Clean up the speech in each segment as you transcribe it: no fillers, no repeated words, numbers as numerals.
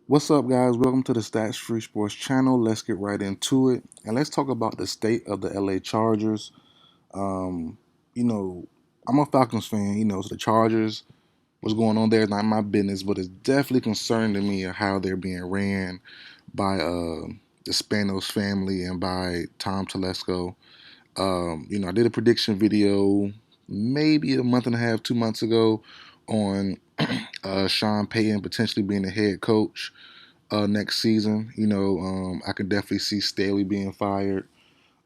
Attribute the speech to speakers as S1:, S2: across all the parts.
S1: What's up, guys? Welcome to the Stats Free Sports channel. Let's get right into it. And let's talk about the state of the LA Chargers. Um, you know, I'm a Falcons fan, so the Chargers, what's going on there is not my business, but it's definitely concerning to me how they're being ran by the Spanos family and by Tom Telesco. I did a prediction video maybe a month and a half, 2 months ago on Sean Payton potentially being the head coach next season. I can definitely see Staley being fired.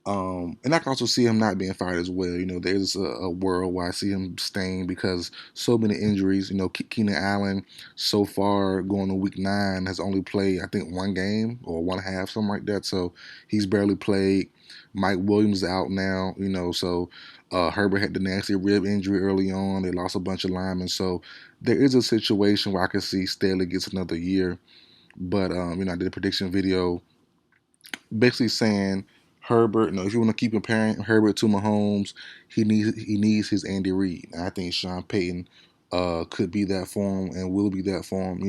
S1: And I can also see him not being fired as well. There's a world where I see him staying because so many injuries. Keenan Allen so far going to week 9 has only played, I think, one game or one half, something like that. So he's barely played. Mike Williams is out now, so Herbert had the nasty rib injury early on. They lost a bunch of linemen. So there is a situation where I can see Staley gets another year. But I did a prediction video basically saying Herbert. If you want to keep comparing Herbert to Mahomes, he needs his Andy Reid. And I think Sean Payton could be that for him and will be that for him.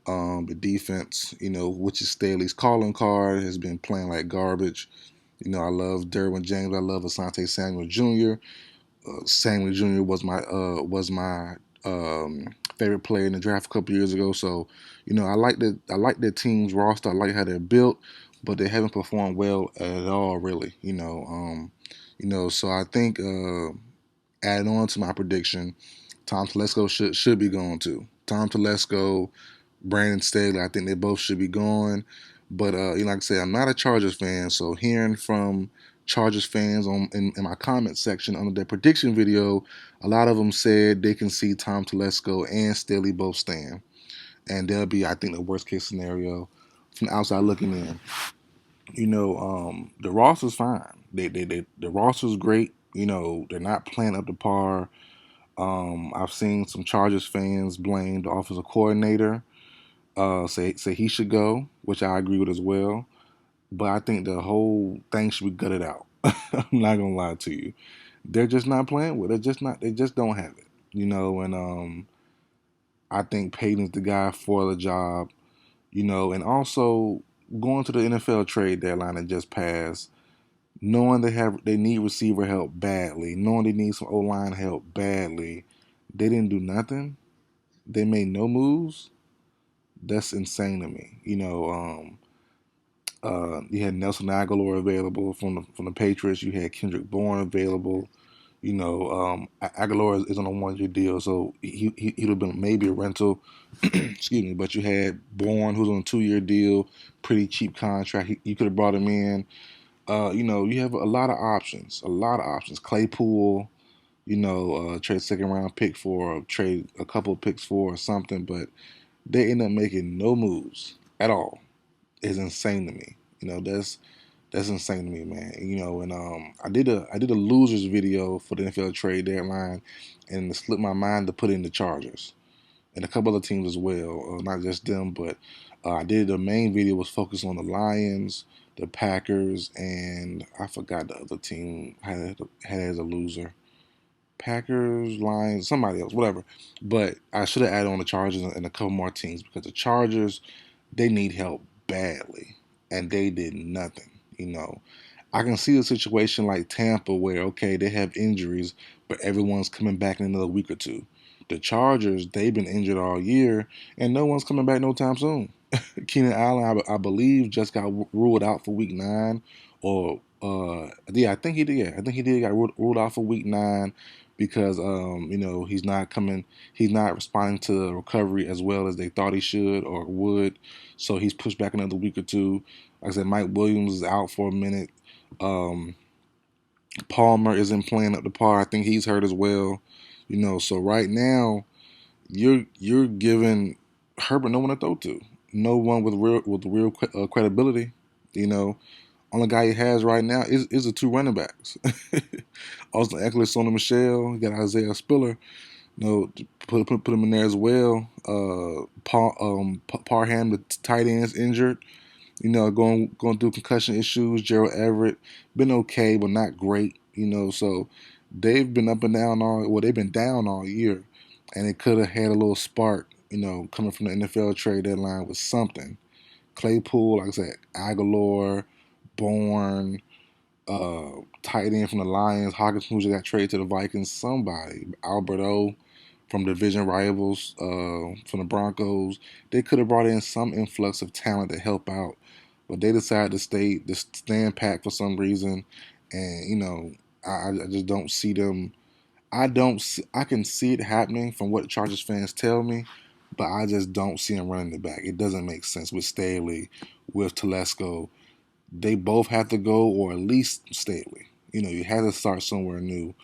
S1: The defense, which is Staley's calling card, has been playing like garbage. I love Derwin James. I love Asante Samuel Jr. Samuel Jr. was my favorite player in the draft a couple years ago. So, I like their team's roster. I like how they're built, but they haven't performed well at all, really. So I think adding on to my prediction, Tom Telesco should be going too. Tom Telesco, Brandon Staley, I think they both should be going. But like I said, I'm not a Chargers fan, so hearing from Chargers fans in my comment section under their prediction video, a lot of them said they can see Tom Telesco and Staley both staying, and they'll be, I think, the worst case scenario from the outside looking in. The roster's fine. The roster's great. They're not playing up to par. I've seen some Chargers fans blame the offensive coordinator, say he should go, which I agree with as well. But I think the whole thing should be gutted out. I'm not gonna lie to you. They're just not playing with it. They're just not. They just don't have it. And I think Payton's the guy for the job. And also going to the NFL trade deadline that just passed, knowing they need receiver help badly, knowing they need some O line help badly, they didn't do nothing. They made no moves. That's insane to me. You had Nelson Aguilar available from the Patriots. You had Kendrick Bourne available. Aguilar is on a 1 year deal, so he'd have been maybe a rental. Excuse me, but you had Bourne, who's on a 2 year deal, pretty cheap contract. You could have brought him in. You have a lot of options. A lot of options. Claypool, trade second round pick for, or trade a couple of picks for, or something. But they end up making no moves at all. It's insane to me. That's insane to me, man. And I did a losers video for the NFL trade deadline, and it slipped my mind to put in the Chargers and a couple other teams as well. Not just them, but I did the main video was focused on the Lions, the Packers, and I forgot the other team had as a loser. Packers, Lions, somebody else, whatever. But I should have added on the Chargers and a couple more teams because the Chargers, they need help badly, and they did nothing. I can see a situation like Tampa where, okay, they have injuries, but everyone's coming back in another week or two. The Chargers, they've been injured all year, and no one's coming back no time soon. Keenan Allen, I believe, just got ruled out for week 9, or yeah, I think he did. Yeah, I think he did got ruled out for week 9 because he's not coming, he's not responding to the recovery as well as they thought he should or would. So he's pushed back another week or two. Like I said, Mike Williams is out for a minute. Um, Palmer isn't playing up to par. I think he's hurt as well. So right now you're giving Herbert no one to throw to, no one with real credibility. You know, Only guy he has right now is the two running backs. Austin Eckler, Sony Michelle, you got Isaiah Spiller. Put him in there as well. Parham, the tight end's injured. Going through concussion issues. Gerald Everett been okay, but not great. So they've been up and down all. Well, they've been down all year, and it could have had a little spark coming from the NFL trade deadline was something. Claypool, like I said, Aguilar, Bourne, tight end from the Lions, Hawkins, who got traded to the Vikings, somebody, Alberto from division rivals, from the Broncos. They could have brought in some influx of talent to help out, but they decided to stand pat for some reason, and I just don't see them. I can see it happening from what Chargers fans tell me, but I just don't see them running it back. It doesn't make sense with Staley, with Telesco. They both have to go, or at least Staley. You have to start somewhere new.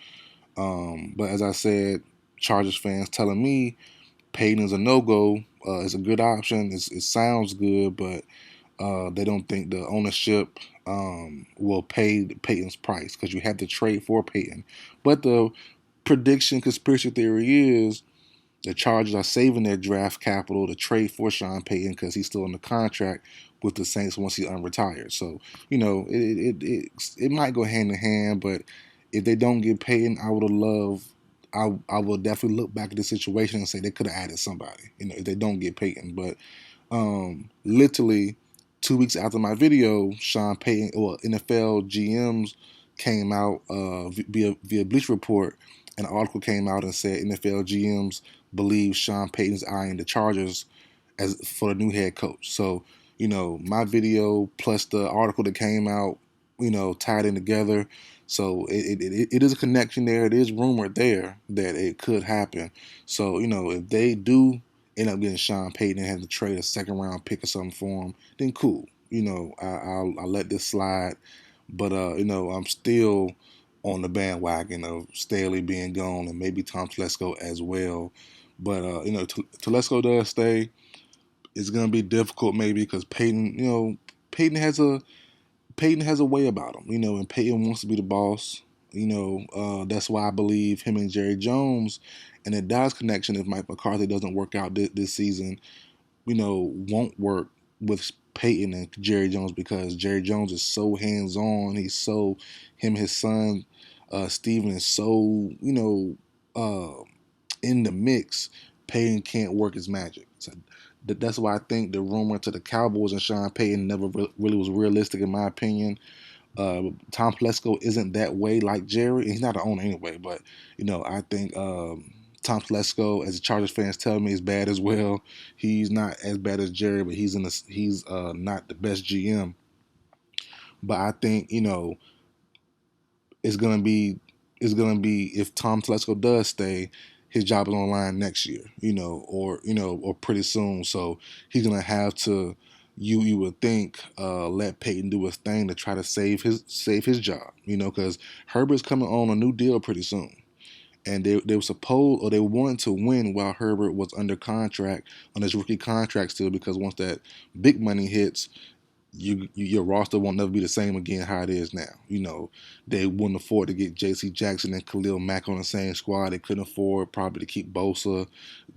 S1: But as I said, Chargers fans telling me Payton is a no go. It's a good option. It sounds good, but they don't think the ownership will pay Payton's price because you have to trade for Payton. But the prediction conspiracy theory is the Chargers are saving their draft capital to trade for Sean Payton because he's still in the contract with the Saints once he's unretired. So it might go hand in hand, but if they don't get Payton, I would have loved. I will definitely look back at the situation and say they could have added somebody. If they don't get Payton, but literally 2 weeks after my video, Sean Payton, well, NFL GMs came out via Bleacher Report. An article came out and said NFL GMs believe Sean Payton's eyeing the Chargers as for the new head coach. So, my video plus the article that came out, tied in together. So it is a connection there. It is rumored there that it could happen. So, if they do end up getting Sean Payton and have to trade a second round pick or something for him, then cool. I'll let this slide. But I'm still on the bandwagon of Staley being gone and maybe Tom Telesco as well. But Telesco does stay. It's gonna be difficult maybe because Payton, Payton has a Payton has a way about him, and Payton wants to be the boss. That's why I believe him and Jerry Jones and the Dallas connection, if Mike McCarthy doesn't work out this season, won't work with Payton and Jerry Jones because Jerry Jones is so hands on. He's so his son, Steven is so in the mix. Payton can't work his magic. So that's why I think the rumor to the Cowboys and Sean Payton never really was realistic in my opinion. Tom Telesco isn't that way like Jerry. He's not the owner anyway, but I think Tom Telesco, as the Chargers fans tell me, is bad as well. He's not as bad as Jerry, but he's not the best GM. But I think it's gonna be if Tom Telesco does stay, his job is on the line next year, or pretty soon. So he's gonna have to you would think let Payton do his thing to try to save his job, because Herbert's coming on a new deal pretty soon. And they were supposed or they wanted to win while Herbert was under contract on his rookie contract still because once that big money hits, your roster won't never be the same again how it is now. They wouldn't afford to get J.C. Jackson and Khalil Mack on the same squad. They couldn't afford probably to keep Bosa,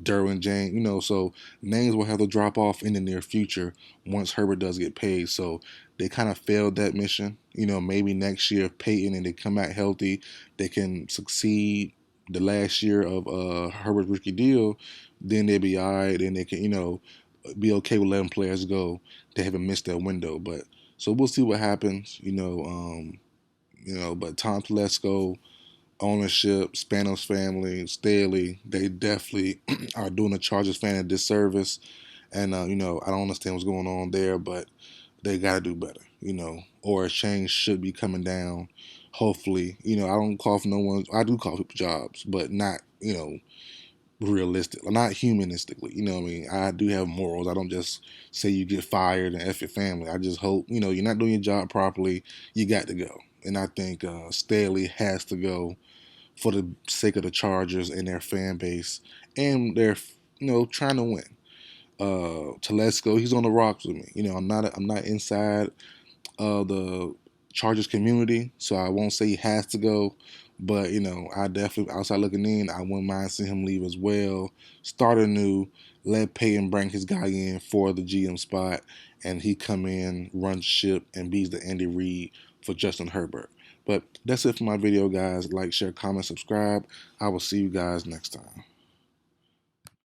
S1: Derwin James. So names will have to drop off in the near future once Herbert does get paid. So they kind of failed that mission. Maybe next year if Payton and they come out healthy, they can succeed the last year of Herbert's rookie deal, then they'll be all right and they can, be okay with letting players go. They haven't missed that window, but so we'll see what happens. But Tom Telesco, ownership, Spanos family, Staley, they definitely are doing the Chargers fan a disservice. And I don't understand what's going on there, but they got to do better. Or a change should be coming down. Hopefully, I don't call for no one. I do call people jobs, but not realistic, not humanistically. What I mean? I do have morals. I don't just say you get fired and F your family. I just hope, you're not doing your job properly. You got to go. And I think Staley has to go for the sake of the Chargers and their fan base. And they're, trying to win. Telesco, he's on the rocks with me. I'm not inside the Chargers community, so I won't say he has to go. But I definitely outside looking in, I wouldn't mind seeing him leave as well. Start anew, let Payton bring his guy in for the GM spot, and he come in, run ship, and be the Andy Reid for Justin Herbert. But that's it for my video, guys. Like, share, comment, subscribe. I will see you guys next time.